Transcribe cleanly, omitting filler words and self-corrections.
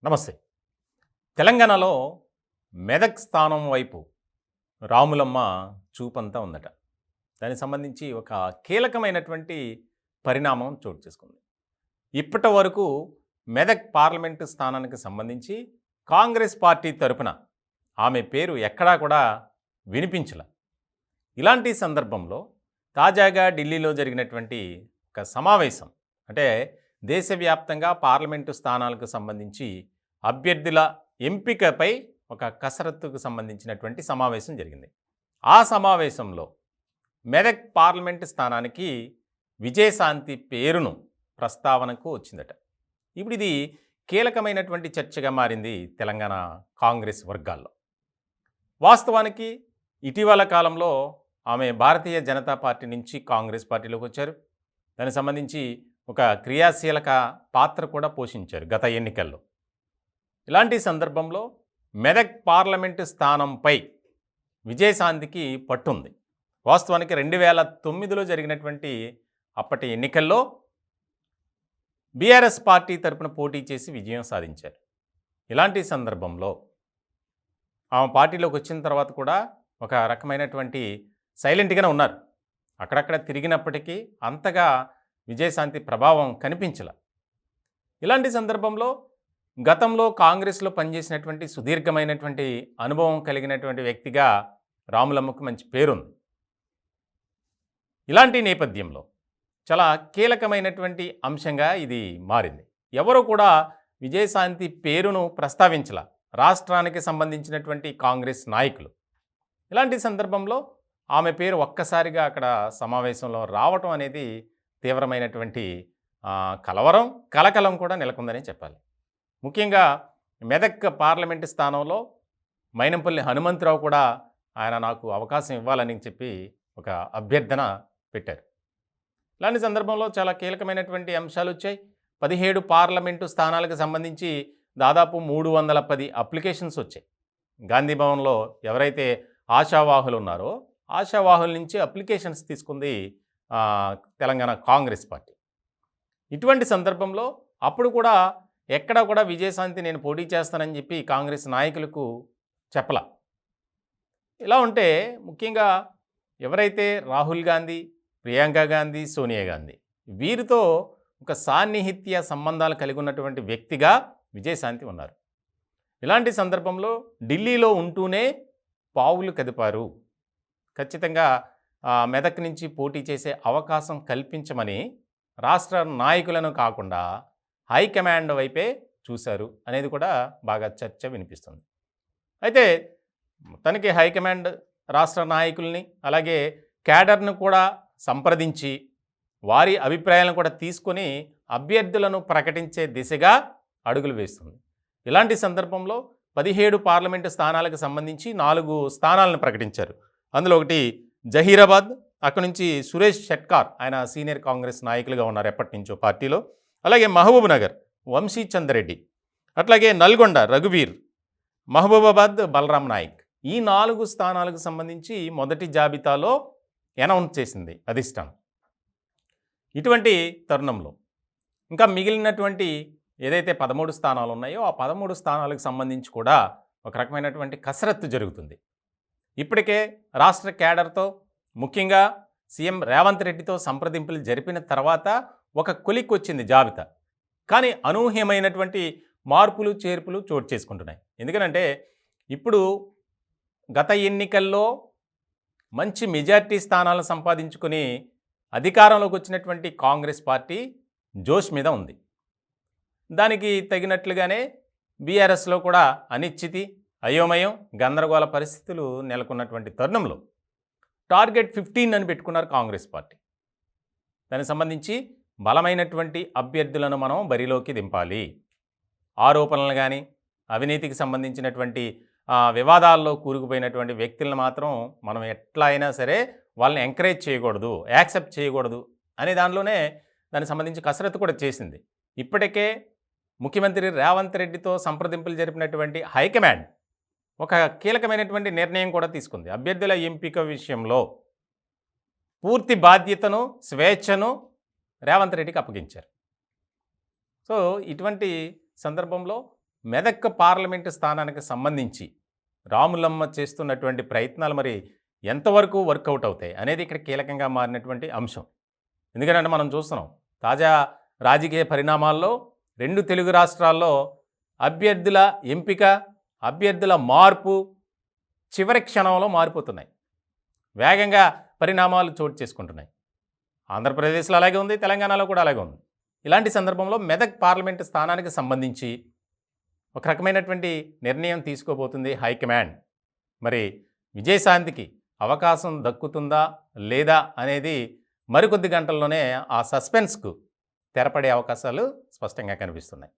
నమస్తే. తెలంగాణలో మెదక్ స్థానం వైపు రాములమ్మ చూపంతా ఉందట. దానికి సంబంధించి ఒక కీలకమైనటువంటి పరిణామం చోటు చేసుకుంది. ఇప్పటి వరకు మెదక్ పార్లమెంటు స్థానానికి సంబంధించి కాంగ్రెస్ పార్టీ తరపున ఆమె పేరు ఎక్కడా కూడా వినిపించల. ఇలాంటి సందర్భంలో తాజాగా ఢిల్లీలో జరిగినటువంటి ఒక సమావేశం, అంటే దేశవ్యాప్తంగా పార్లమెంటు స్థానాలకు సంబంధించి అభ్యర్థుల ఎంపికపై ఒక కసరత్తుకు సంబంధించినటువంటి సమావేశం జరిగింది. ఆ సమావేశంలో మెదక్ పార్లమెంటు స్థానానికి విజయశాంతి పేరును ప్రస్తావనకు వచ్చిందట. ఇప్పుడు ఇది కీలకమైనటువంటి చర్చగా మారింది తెలంగాణ కాంగ్రెస్ వర్గాల్లో. వాస్తవానికి ఇటీవల కాలంలో ఆమె భారతీయ జనతా పార్టీ నుంచి కాంగ్రెస్ పార్టీలోకి వచ్చారు. దానికి సంబంధించి ఒక క్రియాశీలక పాత్ర కూడా పోషించారు గత ఎన్నికల్లో. ఇలాంటి సందర్భంలో మెదక్ పార్లమెంటు స్థానంపై విజయశాంతికి పట్టుంది. వాస్తవానికి 2009లో జరిగినటువంటి అప్పటి ఎన్నికల్లో బీఆర్ఎస్ పార్టీ తరపున పోటీ చేసి విజయం సాధించారు. ఇలాంటి సందర్భంలో ఆమె పార్టీలోకి వచ్చిన తర్వాత కూడా ఒక రకమైనటువంటి సైలెంట్గానే ఉన్నారు. అక్కడక్కడ తిరిగినప్పటికీ అంతగా విజయశాంతి ప్రభావం కనిపించల. ఇలాంటి సందర్భంలో గతంలో కాంగ్రెస్లో పనిచేసినటువంటి సుదీర్ఘమైనటువంటి అనుభవం కలిగినటువంటి వ్యక్తిగా రాములమ్మకు మంచి పేరుంది. ఇలాంటి నేపథ్యంలో చాలా కీలకమైనటువంటి అంశంగా ఇది మారింది. ఎవరు కూడా విజయశాంతి పేరును ప్రస్తావించల రాష్ట్రానికి సంబంధించినటువంటి కాంగ్రెస్ నాయకులు. ఇలాంటి సందర్భంలో ఆమె పేరు ఒక్కసారిగా అక్కడ సమావేశంలో రావటం అనేది తీవ్రమైనటువంటి కలవరం, కలకలం కూడా నెలకొందని చెప్పాలి. ముఖ్యంగా మెదక్ పార్లమెంటు స్థానంలో మైనంపల్లి హనుమంతరావు కూడా ఆయన నాకు అవకాశం ఇవ్వాలని చెప్పి ఒక అభ్యర్థన పెట్టారు. ఇలాంటి సందర్భంలో చాలా కీలకమైనటువంటి అంశాలు వచ్చాయి. 17 పార్లమెంటు స్థానాలకు సంబంధించి దాదాపు 310 అప్లికేషన్స్ వచ్చాయి. గాంధీ భవన్లో ఎవరైతే ఆశావాహులు ఉన్నారో ఆశావాహుల నుంచి అప్లికేషన్స్ తీసుకుంది తెలంగాణ కాంగ్రెస్ పార్టీ. ఇటువంటి సందర్భంలో అప్పుడు కూడా ఎక్కడా కూడా విజయశాంతి నేను పోటీ చేస్తానని చెప్పి కాంగ్రెస్ నాయకులకు చెప్పల. ఇలా ఉంటే ముఖ్యంగా ఎవరైతే రాహుల్ గాంధీ, ప్రియాంక గాంధీ, సోనియా గాంధీ వీరితో ఒక సాన్నిహిత్య సంబంధాలు కలిగి ఉన్నటువంటి వ్యక్తిగా విజయశాంతి ఉన్నారు. ఇలాంటి సందర్భంలో ఢిల్లీలో ఉంటూనే పావులు కదిపారు. ఖచ్చితంగా మెదక్ నుంచి పోటీ చేసే అవకాశం కల్పించమని రాష్ట్ర నాయకులను కాకుండా హైకమాండ్ వైపే చూశారు అనేది కూడా బాగా చర్చ వినిపిస్తుంది. అయితే తనకి హైకమాండ్ రాష్ట్ర నాయకుల్ని అలాగే క్యాడర్ను కూడా సంప్రదించి వారి అభిప్రాయాలను కూడా తీసుకొని అభ్యర్థులను ప్రకటించే దిశగా అడుగులు వేస్తుంది. ఇలాంటి సందర్భంలో 17 పార్లమెంటు స్థానాలకు సంబంధించి 4 స్థానాలను ప్రకటించారు. అందులో ఒకటి జహీరాబాద్, అక్కడి నుంచి సురేష్ షెట్కార్, ఆయన సీనియర్ కాంగ్రెస్ నాయకులుగా ఉన్నారు ఎప్పటి నుంచో పార్టీలో. అలాగే మహబూబ్ నగర్ వంశీ చంద్రెడ్డి, అట్లాగే నల్గొండ రఘువీర్, మహబూబాబాద్ బలరాం నాయక్. ఈ 4 స్థానాలకు సంబంధించి మొదటి జాబితాలో అనౌన్స్ చేసింది అధిష్టానం. ఇటువంటి తరుణంలో ఇంకా మిగిలినటువంటి ఏదైతే 13 స్థానాలు ఉన్నాయో ఆ 13 స్థానాలకు సంబంధించి కూడా ఒక రకమైనటువంటి కసరత్తు జరుగుతుంది. ఇప్పటికే రాష్ట్ర క్యాడర్తో ముఖ్యంగా సీఎం రేవంత్ రెడ్డితో సంప్రదింపులు జరిపిన తర్వాత ఒక కొలిక్ వచ్చింది జాబితా. కానీ అనూహ్యమైనటువంటి మార్పులు చేర్పులు చోటు చేసుకుంటున్నాయి. ఎందుకంటే ఇప్పుడు గత ఎన్నికల్లో మంచి మెజార్టీ స్థానాలను సంపాదించుకొని అధికారంలోకి వచ్చినటువంటి కాంగ్రెస్ పార్టీ జోష్ మీద ఉంది. దానికి తగినట్లుగానే బీఆర్ఎస్లో కూడా అనిశ్చితి, అయోమయం, గందరగోళ పరిస్థితులు నెలకొన్నటువంటి తరుణంలో టార్గెట్ 15 అని పెట్టుకున్నారు కాంగ్రెస్ పార్టీ. దానికి సంబంధించి బలమైనటువంటి అభ్యర్థులను మనం బరిలోకి దింపాలి. ఆరోపణలు కానీ అవినీతికి సంబంధించినటువంటి వివాదాల్లో కూరుకుపోయినటువంటి వ్యక్తులను మాత్రం మనం ఎట్లా అయినా సరే వాళ్ళని ఎంకరేజ్ చేయకూడదు, యాక్సెప్ట్ చేయకూడదు అనే దానిలోనే దానికి సంబంధించి కసరత్తు కూడా చేసింది. ఇప్పటికే ముఖ్యమంత్రి రేవంత్ రెడ్డితో సంప్రదింపులు జరిపినటువంటి హైకమాండ్ ఒక కీలకమైనటువంటి నిర్ణయం కూడా తీసుకుంది. అభ్యర్థుల ఎంపిక విషయంలో పూర్తి బాధ్యతను, స్వేచ్ఛను రేవంత్ రెడ్డికి అప్పగించారు. సో ఇటువంటి సందర్భంలో మెదక్ పార్లమెంటు స్థానానికి సంబంధించి రాములమ్మ చేస్తున్నటువంటి ప్రయత్నాలు మరి ఎంతవరకు వర్కౌట్ అవుతాయి అనేది ఇక్కడ కీలకంగా మారినటువంటి అంశం. ఎందుకంటే మనం చూస్తున్నాం తాజా రాజకీయ పరిణామాల్లో 2 తెలుగు రాష్ట్రాల్లో అభ్యర్థుల ఎంపిక, అభ్యర్థుల మార్పు చివరి క్షణంలో మారిపోతున్నాయి. వేగంగా పరిణామాలు చోటు చేసుకుంటున్నాయి. ఆంధ్రప్రదేశ్లో అలాగే ఉంది, తెలంగాణలో కూడా అలాగే ఉంది. ఇలాంటి సందర్భంలో మెదక్ పార్లమెంటు స్థానానికి సంబంధించి ఒక రకమైనటువంటి నిర్ణయం తీసుకోబోతుంది హైకమాండ్. మరి విజయశాంతికి అవకాశం దక్కుతుందా లేదా అనేది మరికొద్ది గంటల్లోనే ఆ సస్పెన్స్కు తెరపడే అవకాశాలు స్పష్టంగా కనిపిస్తున్నాయి.